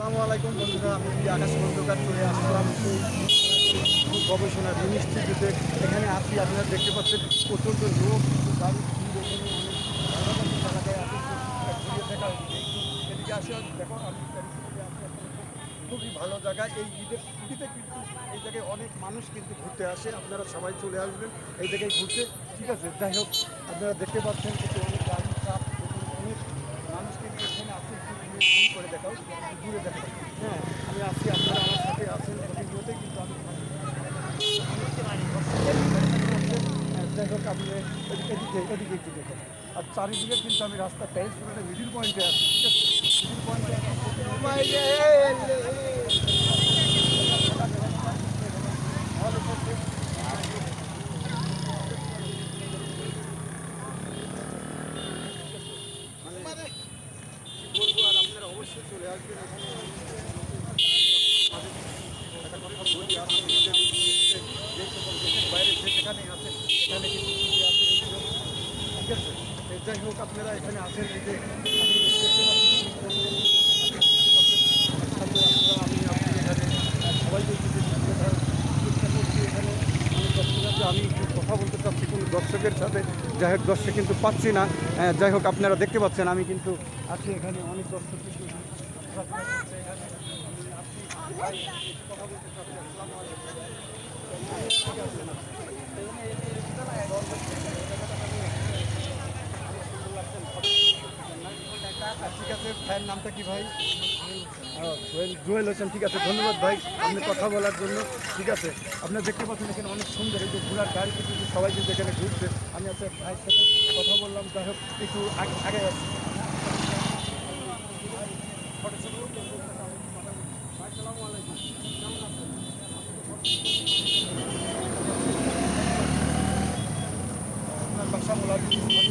আসসালামু আলাইকুম বন্ধুরা, আমি আকাশ খন্দকার চলে আসলাম এই গবেষণা ইনস্টিটিউটে। এখানে আসি, আপনারা দেখতে পাচ্ছেন প্রচণ্ড লোক, গাড়ি ভিড়, এখানে অনেক জায়গায় আছে ঘুরিয়ে দেখা। এদিকে আসে দেখো, আমি খুবই ভালো জায়গা। এই ঈদের ছুটিতে কিন্তু এই জায়গায় অনেক মানুষ কিন্তু ঘুরতে আসে, আপনারা সবাই চলে আসবেন এই জায়গায় ঘুরতে, ঠিক আছে। যাই হোক, আপনারা দেখতে পাচ্ছেন কিন্তু অনেক গাড়ি চাপ, অনেক মানুষ কিন্তু এখানে আসে। ঘুরে করে দেখাও, ঘুরে দেখাও। হ্যাঁ, আমি আসছি, আপনারা আমার সাথে আছেন প্রতিনিয়তই কিন্তু আমি যাই হোক, আপনি এদিকে একটু দেখুন। আর চারিদিকে কিন্তু আমি রাস্তা টাইলস করে মিডিল পয়েন্টে আছি, ঠিক আছে। মিডিল পয়েন্টে বলবো, আর আপনারা অবশ্যই চলে আসবেন বাইরে যেখানে আছেন সেখানে কিন্তু ঠিক আছে। যাই হোক, আপনারা এখানে আছেন, এই যে আমি আপনি এখানে সবাই বলছি যে চেষ্টা করছি এখানে আমি একটু কথা বলতে চাচ্ছি কোনো দর্শকের সাথে। যাই হোক, দর্শক কিন্তু পাচ্ছি না। যাই হোক, আপনারা দেখতে পাচ্ছেন আমি কিন্তু আছি এখানে, অনেক দর্শক কিন্তু কথা বলতে চাচ্ছি। আসসালামু ঠিক আছে। ভাইয়ের নামটা কি ভাই? জুয়েল হোসেন, ঠিক আছে, ধন্যবাদ ভাই আপনি কথা বলার জন্য। ঠিক আছে, আপনারা দেখতে পাচ্ছেন এখানে অনেক সুন্দর এই যে ঘোরার গাড়ি কিন্তু সবাই কিন্তু এখানে ঘুরছে। আমি একটা ভাইয়ের সাথে কথা বললাম, যাই হোক একটু আগে আসছি। আসসালামু আলাইকুম, কেমন আছেন? আপনার বাসা মোলাদি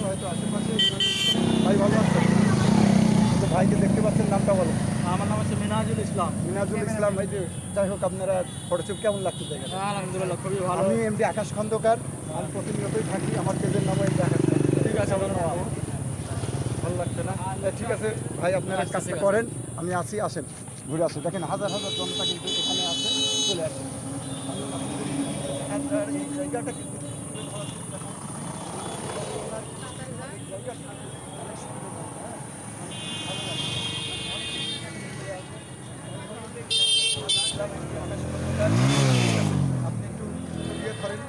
হয়তো আশেপাশে। ভাই ভালো আছেন? তো ভাইকে দেখতে পাচ্ছেন, নামটা বলো। আমার নাম হচ্ছে মিনাজুল ইসলাম। মিনাজুল ইসলাম ভাই। যে যাই হোক, আপনারা ফটোশুট কেমন লাগছে জায়গা? আলহামদুলিল্লাহ, খুবই ভালো। আমি এমডি আকাশ খন্দকার, আমি প্রতিনিয়তই থাকি, আমার পেজের নামও এমডি আকাশ খন্দকার। ঠিক আছে, আমার ভালো লাগছে না? ঠিক আছে ভাই, আপনারা কাজটা করেন, আমি আসি, আসেন ঘুরে আসি। দেখেন হাজার হাজার জনতা কিন্তু এখানে আছে, চলে আসেন। এই জায়গাটা কিন্তু আপনি একটু ইয়ে ধরেন,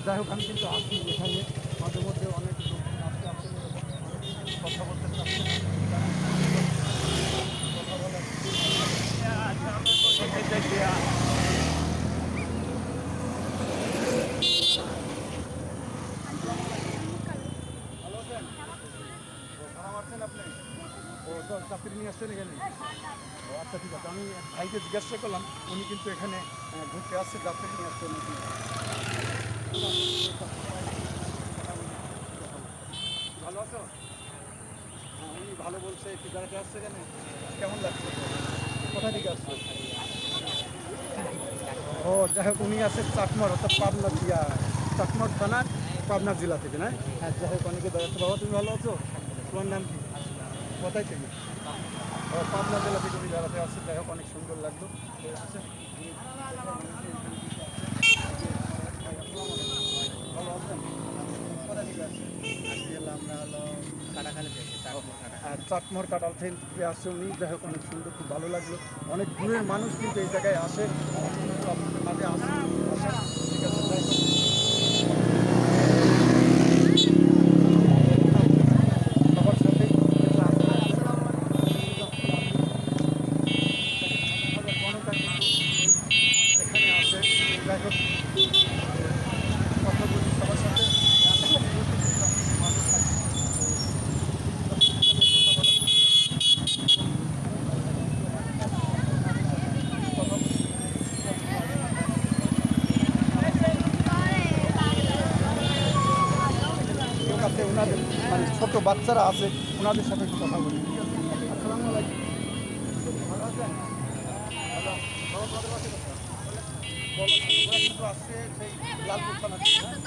যাই হোক, আমি কিন্তু আসি এখানে মাঝে মধ্যে অনেক লোক আসতে আসতে কথা বলতে চাচ্ছে না, কথা বলার ভালো আছেন? ভাড়া মারছেন আপনি? ও তো চাকরি নিয়ে আসছেন এখানে? ও আচ্ছা, ঠিক আছে। আমি ভাইকে জিজ্ঞাসা করলাম, উনি কিন্তু এখানে ঘুরতে আসছে, যাত্রী নিয়ে আসছে নাকি। ভালো আছো? উনি ভালো বলছে, একটু বেড়াতে আসছে এখানে, কেমন লাগছে? কোথা থেকে আসছে? ও যাই হোক, উনি আছে চাকমার, অর্থাৎ পাবনা দিয়া, চাকমার থানা, পাবনা জেলা থেকে, না? হ্যাঁ, যাই হোক, অনেকে বেড়াচ্ছে। বাবা তুমি ভালো আছো? তোমার নাম কি? কোথায় থেকে? ও পাবনা জেলা থেকে উনি বেড়াতে আসছে। যাই হোক, অনেক সুন্দর লাগলো। আচ্ছা, ভালো আছেন? কোথা থেকে আসছেন? আমরা হলো কাটাখালী থেকে আর চাটমোহর কাটাল থেকে আসছে উনি। যাই হোক, অনেক সুন্দর, খুব ভালো লাগলো। অনেক দূরের মানুষ কিন্তু এই জায়গায় আসে, মাঝে আসে। ঠিক আছে, যাই হোক। সবার সাথে এখানে আসে। যাই হোক, কথা বলি সবার সাথে। লোক আছে, ওনাদের মানে ছোট বাচ্চারা আছে, ওনাদের সাথে একটু কথা বলি। ঠিক আছে, আসসালামু আলাইকুম, ভালো আছেন? ভালো। বাবা কত বাচ্চা কথা বলো। ওরা কিন্তু আসছে সেই লালপুর থানা থেকে, হ্যাঁ?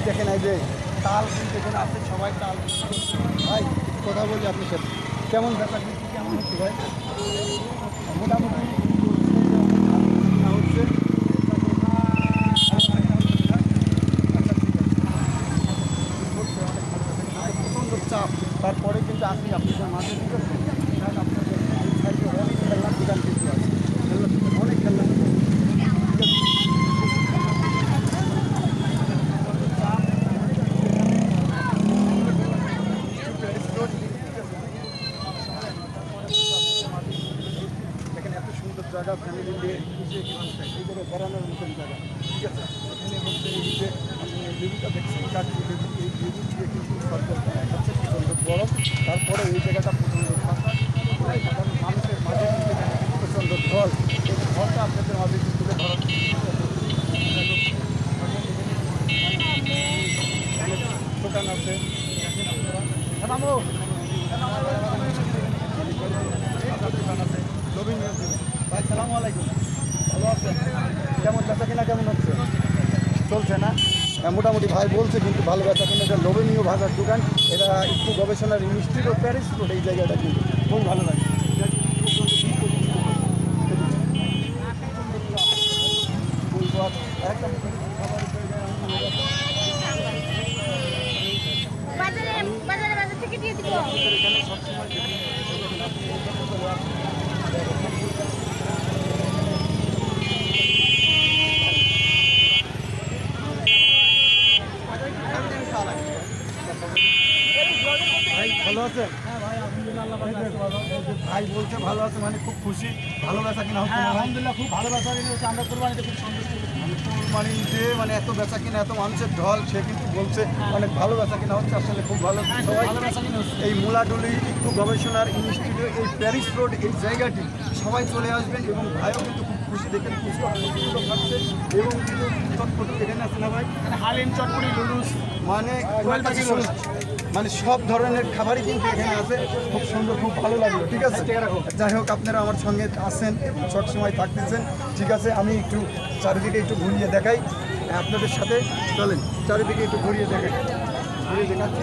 দেখেন এই যে তাল কিন্তু এখানে আছে, সবাই তাল বিক্রি করছে। ভাই একটু কথা বলি আপনার সাথে, কেমন ব্যাপার বিক্রি কেমন হচ্ছে ভাই? মোটামুটি না হচ্ছে। প্রচণ্ড চাপ, তারপরে কিন্তু আসি আপনাদের মাঝে, ঠিক আছে? আপনাদের সাইডে অনেক খেলনার দোকান কিন্তু আছে, অনেক খেলনার দোকান। জায়গা ফ্যামিলি নিয়ে এই করে বেড়ানোর মতন জায়গা, ঠিক আছে? এখানে হচ্ছে এই যে লেবুটা দেখছি কাটছি, লেবু এই লেবু দিয়ে কিন্তু সরকার হচ্ছে প্রচণ্ড গরম, তারপরে এই জায়গাটা প্রচণ্ড ফাঁকা, সাধারণ মানুষের মাঝে কিন্তু এখানে প্রচণ্ড ঢল, এই ঢলটা আপনাদের মাঝে একটু তুলে ধরার দোকান আছে। দোকান আছে নবীন ভাই, সালামু আলাইকুম, ভালো আছেন? কেমন বেচা কিনা কেমন হচ্ছে? চলছে না? হ্যাঁ, মোটামুটি ভাই বলছে কিন্তু ভালো বেচা কিনা। এটা লোভনীয় ভাষার দোকান, এটা একটু গবেষণার ইনস্টিটিউট ও প্যারিস রোড, এই জায়গাটা কিন্তু খুব ভালো লাগে। বাজারে থেকে দিয়ে দিব। ভাই ভালো আছেন? ভাই বলছে ভালো আছে, মানে খুব খুশি, ভালো বেচা কিনা হচ্ছে? আলহামদুলিল্লাহ খুব ভালো বেচা কিনা হচ্ছে, আমরা কোরবানিতে খুব সন্তুষ্ট। মানে যে মানে এত বেচা কিনা, এত মানুষের ঢল, সে কিন্তু বলছে অনেক ভালো বেচা কিনা হচ্ছে, আসলে খুব ভালো। সবাই ভালো বেচা কিনা হচ্ছে। এই মুলাডুলি ইকো গবেষণার ইনস্টিটিউট, এই প্যারিস রোড, এই জায়গাটি সবাই চলে আসবেন, এবং ভাইও কিন্তু খুব খুশি, দেখেন ফুচকা প্রচুর খাচ্ছে, এবং কিন্তু চটপট এখানে আছে না ভাই, মানে হালিম, চটপটি, লুডুস, মানে মানে সব ধরনের খাবারই কিন্তু এখানে আছে, খুব সুন্দর, খুব ভালো লাগলো, ঠিক আছে? যাই হোক, আপনারা আমার সঙ্গে আসেন এবং সবসময় থাকতেছেন, ঠিক আছে? আমি একটু চারিদিকে একটু ঘুরিয়ে দেখাই আপনাদের সাথে, চলেন চারিদিকে একটু ঘুরিয়ে দেখাই, ঘুরিয়ে দেখাচ্ছি।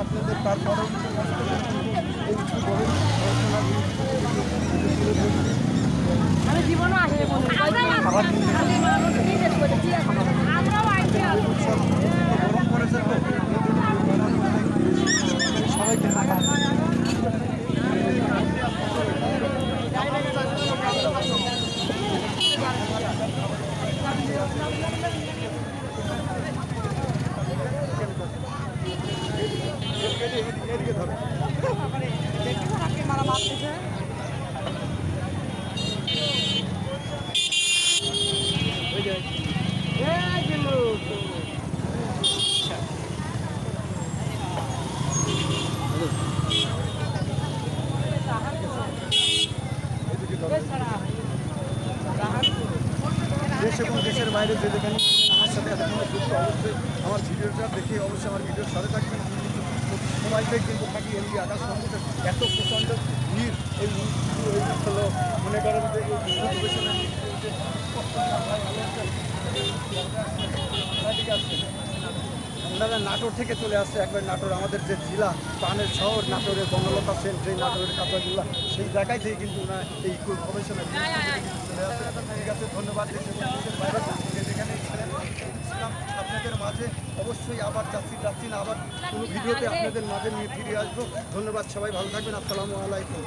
আপনাদের তারপরেও আমি জীবনও আসবে বলুন আমরাও আইছি গরম পড়েছে তো, সবাইকে এদিকে ধরো। মারা মারতেছে দেশ এবং দেশের বাইরে যে যেখানে আমার সাথে এতক্ষণ যুক্ত, অবশ্যই আমার ভিডিওটা দেখে অবশ্যই আমার ভিডিওর সাথে থাকবেন। সময়টাই কিন্তু থাকি এই আকাশ মন্দিরের এত প্রচণ্ড ভিড়, এই হলো মনে করেন যে এই গবেষণা ঠিক আছে। ওনারা নাটোর থেকে চলে আসছে, একবার নাটোর আমাদের যে জেলা প্রাণের শহর নাটোরের বনলতা সেন, সেই নাটোরের কাঁচাগুলা সেই জায়গায় থেকে কিন্তু ওনারা এই গবেষণা চলে আসছে। ঠিক আছে, ধন্যবাদ। দেশের বাইরে যেখানে ছিলেন ছিলাম আপনাদের মাঝে, অবশ্যই আবার যাচ্ছি না, আবার কোনো ভিডিওতে আপনাদের মাঝে নিয়ে ফিরে আসবো। ধন্যবাদ, সবাই ভালো থাকবেন। আসসালামু আলাইকুম।